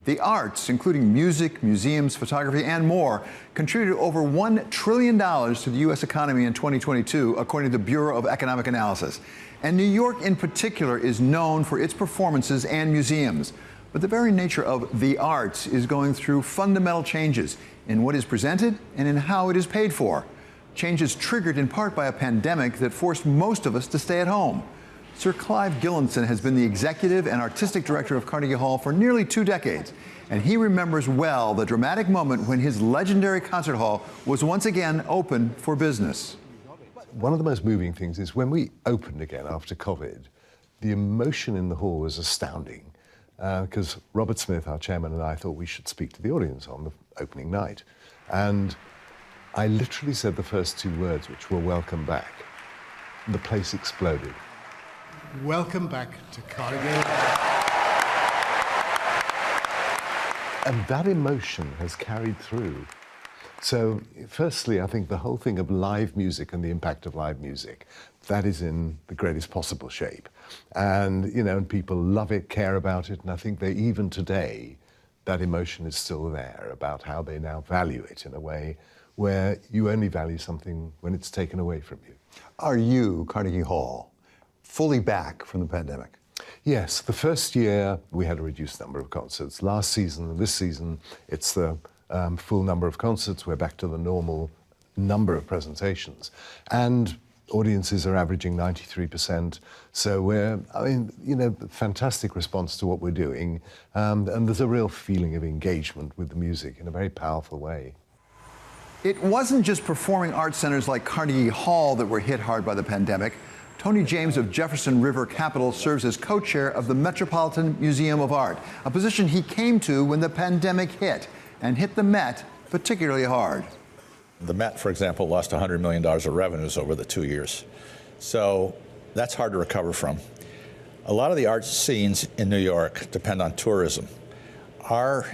The arts, including music, museums, photography, and more, contributed over $1 trillion to the U.S. economy in 2022, according to the Bureau of Economic Analysis. And New York in particular is known for its performances and museums. But the very nature of the arts is going through fundamental changes in what is presented and in how it is paid for. Changes triggered in part by a pandemic that forced most of us to stay at home. Sir Clive Gillinson has been the executive and artistic director of Carnegie Hall for nearly 2 decades, and he remembers well the dramatic moment when his legendary concert hall was once again open for business. One of the most moving things is when we opened again after COVID, the emotion in the hall was astounding, because Robert Smith, our chairman, and I thought we should speak to the audience on the opening night. And I literally said the first 2 words, which were "welcome back." The place exploded. Welcome back to Carnegie. And that emotion has carried through. So, firstly, I think the whole thing of live music and the impact of live music, that is in the greatest possible shape. And, you know, and people love it, care about it, and I think they, even today, that emotion is still there about how they now value it in a way where you only value something when it's taken away from you. Are you, Carnegie Hall, fully back from the pandemic? Yes, the first year we had a reduced number of concerts. Last season and this season, it's the full number of concerts. We're back to the normal number of presentations. And audiences are averaging 93%. So we're, I mean, you know, fantastic response to what we're doing. And there's a real feeling of engagement with the music in a very powerful way. It wasn't just performing arts centers like Carnegie Hall that were hit hard by the pandemic. Tony James of Jefferson River Capital serves as co-chair of the Metropolitan Museum of Art, a position he came to when the pandemic hit, and hit the Met particularly hard. The Met, for example, lost $100 million of revenues over the 2 years. So that's hard to recover from. A lot of the art scenes in New York depend on tourism. Our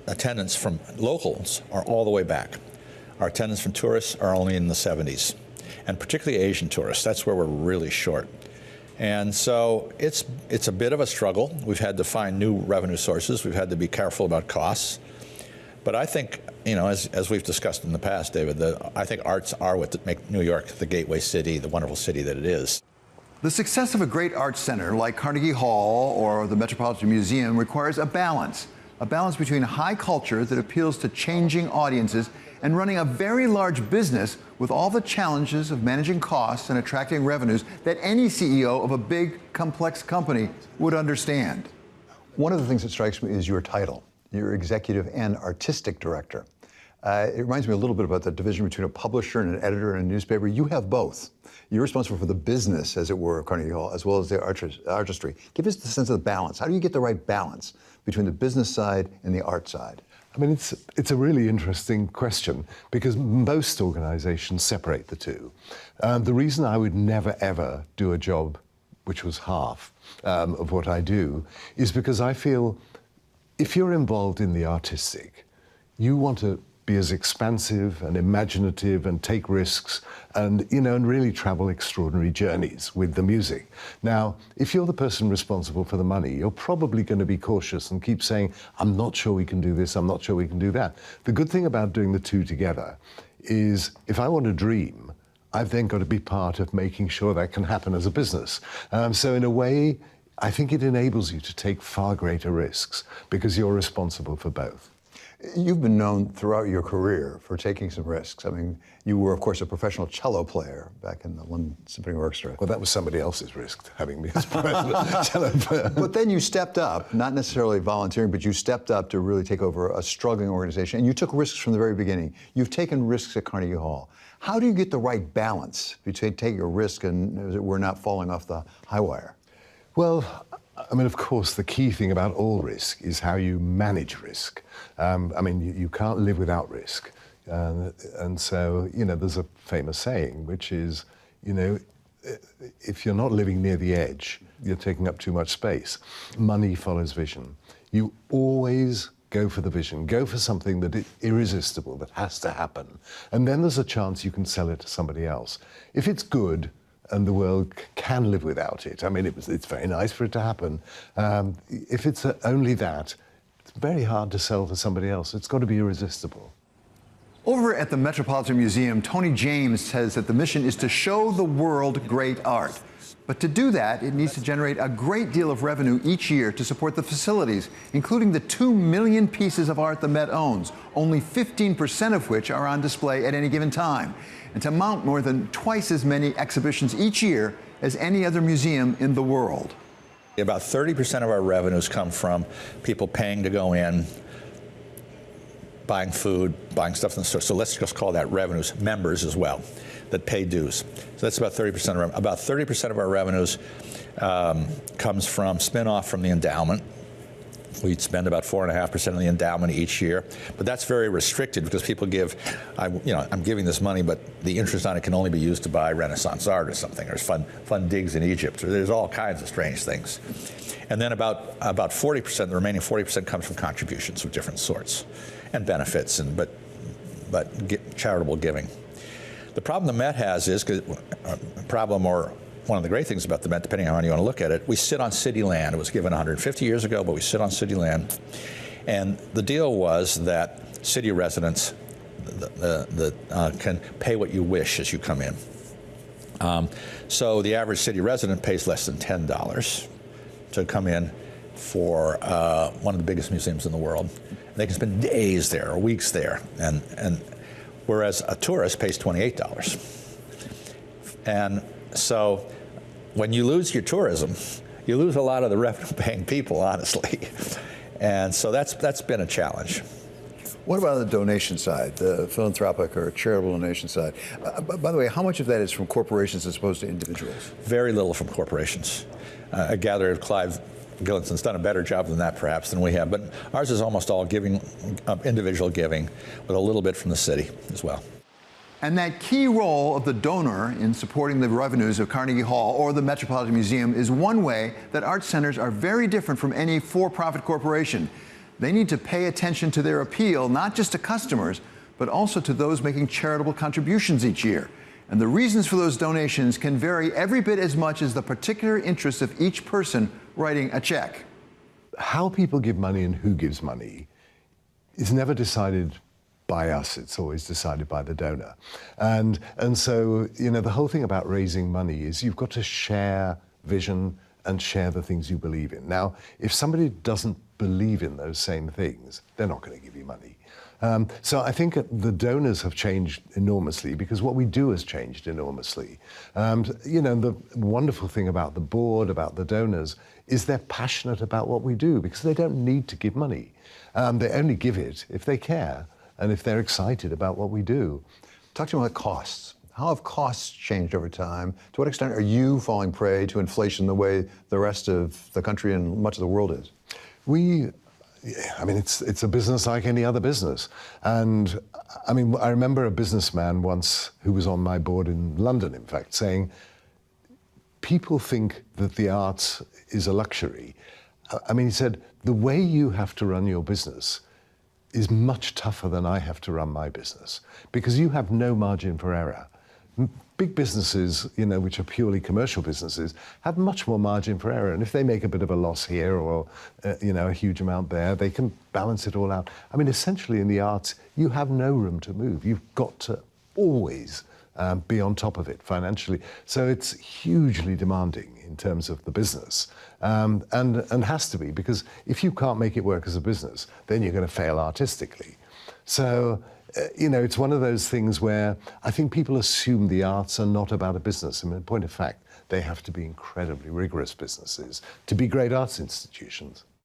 attendance from locals are all the way back. Our attendance from tourists are only in the 70s. And particularly Asian tourists, that's where we're really short. And so it's a bit of a struggle. We've had to find new revenue sources. We've had to be careful about costs. But I think, you know, as we've discussed in the past, David, I think arts are what make New York the gateway city, the wonderful city that it is. The success of a great arts center like Carnegie Hall or the Metropolitan Museum requires a balance between high culture that appeals to changing audiences and running a very large business with all the challenges of managing costs and attracting revenues that any CEO of a big, complex company would understand. One of the things that strikes me is your title. You're executive and artistic director. It reminds me a little bit about the division between a publisher and an editor in a newspaper. You have both. You're responsible for the business, as it were, of Carnegie Hall, as well as the artistry. Give us the sense of the balance. How do you get the right balance between the business side and the art side? I mean, it's a really interesting question because most organizations separate the two. The reason I would never, ever do a job which was half of what I do is because I feel if you're involved in the artistic, you want to be as expansive and imaginative and take risks and, you know, and really travel extraordinary journeys with the music. Now, if you're the person responsible for the money, you're probably going to be cautious and keep saying, I'm not sure we can do this, I'm not sure we can do that. The good thing about doing the two together is if I want to dream, I've then got to be part of making sure that can happen as a business. So in a way, I think it enables you to take far greater risks because you're responsible for both. You've been known throughout your career for taking some risks. I mean, you were, of course, a professional cello player back in the London Symphony Orchestra. Well, that was somebody else's risk, having me as professional cello player. But then you stepped up, not necessarily volunteering, but you stepped up to really take over a struggling organization, and you took risks from the very beginning. You've taken risks at Carnegie Hall. How do you get the right balance between taking a risk and, as it were, not falling off the high wire? Well, I mean, of course, the key thing about all risk is how you manage risk. I mean, you can't live without risk. And so, you know, there's a famous saying, which is, you know, if you're not living near the edge, you're taking up too much space. Money follows vision. You always go for the vision. Go for something that is irresistible, that has to happen. And then there's a chance you can sell it to somebody else. If it's good, and the world can live without it. I mean, it's very nice for it to happen. If it's only that, it's very hard to sell to somebody else. It's got to be irresistible. Over at the Metropolitan Museum, Tony James says that the mission is to show the world great art. But to do that, it needs to generate a great deal of revenue each year to support the facilities, including the 2 million pieces of art the Met owns, only 15% of which are on display at any given time, and to mount more than twice as many exhibitions each year as any other museum in the world. About 30% of our revenues come from people paying to go in, buying food, buying stuff in the store. So let's just call that revenues, members as well, that pay dues. So that's about 30% of our, about 30% of our revenues comes from spin-off from the endowment. We spend about 4.5% of the endowment each year, but that's very restricted because people give, I'm giving this money, but the interest on it can only be used to buy Renaissance art or something. There's fun digs in Egypt. There's all kinds of strange things. And then about 40%, the remaining 40% comes from contributions of different sorts and benefits, but charitable giving. The problem the Met has is, one of the great things about the Met, depending on how you want to look at it, we sit on city land. It was given 150 years ago, but we sit on city land. And the deal was that city residents can pay what you wish as you come in. So the average city resident pays less than $10 to come in for one of the biggest museums in the world. They can spend days there or weeks there, and whereas a tourist pays $28. And so when you lose your tourism, you lose a lot of the revenue-paying people, honestly. And so that's been a challenge. What about the donation side, the philanthropic or charitable donation side? By the way, how much of that is from corporations as opposed to individuals? Very little from corporations. I gather Clive Gillinson's done a better job than that, perhaps, than we have. But ours is almost all giving, individual giving, with a little bit from the city as well. And that key role of the donor in supporting the revenues of Carnegie Hall or the Metropolitan Museum is one way that art centers are very different from any for-profit corporation. They need to pay attention to their appeal, not just to customers, but also to those making charitable contributions each year. And the reasons for those donations can vary every bit as much as the particular interest of each person writing a check. How people give money and who gives money is never decided by us. It's always decided by the donor. And so, the whole thing about raising money is you've got to share vision and share the things you believe in. Now, if somebody doesn't believe in those same things, they're not going to give you money. So I think the donors have changed enormously because what we do has changed enormously. The wonderful thing about the board, about the donors, is they're passionate about what we do because they don't need to give money. They only give it if they care and if they're excited about what we do. Talk to me about costs. How have costs changed over time? To what extent are you falling prey to inflation the way the rest of the country and much of the world is? It's a business like any other business. And I remember a businessman once who was on my board in London, in fact, saying, people think that the arts is a luxury. He said, the way you have to run your business is much tougher than I have to run my business because you have no margin for error. Big businesses, which are purely commercial businesses, have much more margin for error. And if they make a bit of a loss here or, a huge amount there, they can balance it all out. Essentially in the arts, you have no room to move. You've got to always be on top of it financially. So it's hugely demanding in terms of the business and has to be, because if you can't make it work as a business, then you're going to fail artistically. So, it's one of those things where I think people assume the arts are not about a business. In point of fact, they have to be incredibly rigorous businesses to be great arts institutions.